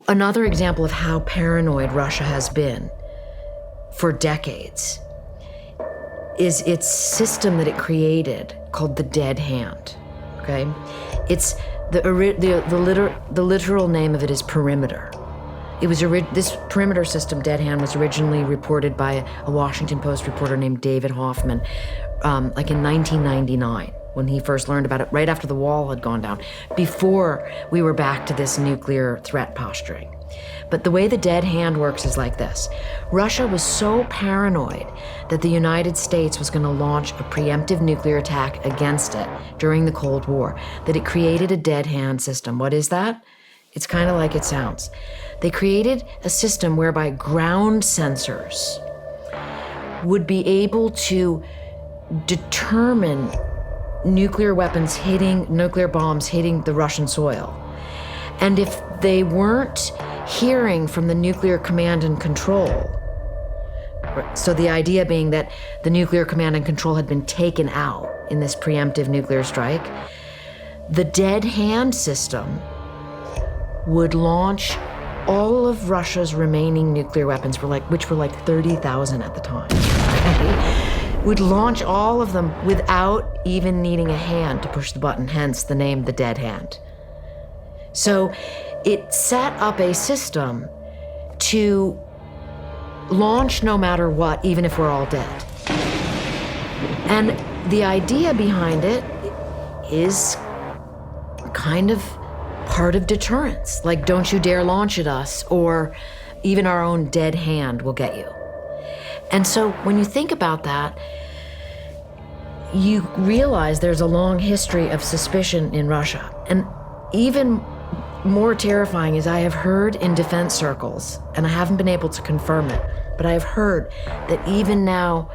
Another example of how paranoid Russia has been for decades is its system that it created called the dead hand, okay? It's the literal name of it is perimeter. It was this perimeter system, dead hand, was originally reported by a Washington Post reporter named David Hoffman, like in 1999, when he first learned about it, right after the wall had gone down, before we were back to this nuclear threat posturing. But the way the dead hand works is like this. Russia was so paranoid that the United States was going to launch a preemptive nuclear attack against it during the Cold War that it created a dead hand system. What is that? It's kind of like it sounds. They created a system whereby ground sensors would be able to determine nuclear bombs hitting the Russian soil. And if they weren't hearing from the nuclear command and control, so the idea being that the nuclear command and control had been taken out in this preemptive nuclear strike, the dead hand system would launch all of Russia's remaining nuclear weapons, which were like 30,000 at the time, okay? Would launch all of them without even needing a hand to push the button, hence the name the dead hand. So it set up a system to launch no matter what, even if we're all dead. And the idea behind it is kind of part of deterrence, like don't you dare launch at us, or even our own dead hand will get you. And so when you think about that, you realize there's a long history of suspicion in Russia. And even more terrifying is I have heard in defense circles, and I haven't been able to confirm it, but I have heard that even now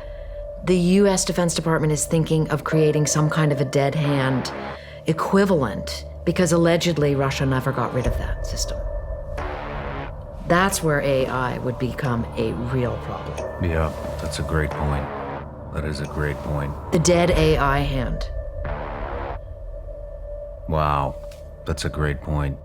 the US Defense Department is thinking of creating some kind of a dead hand equivalent, because allegedly Russia never got rid of that system. That's where AI would become a real problem. Yeah, that's a great point. That is a great point. The dead AI hand. Wow, that's a great point.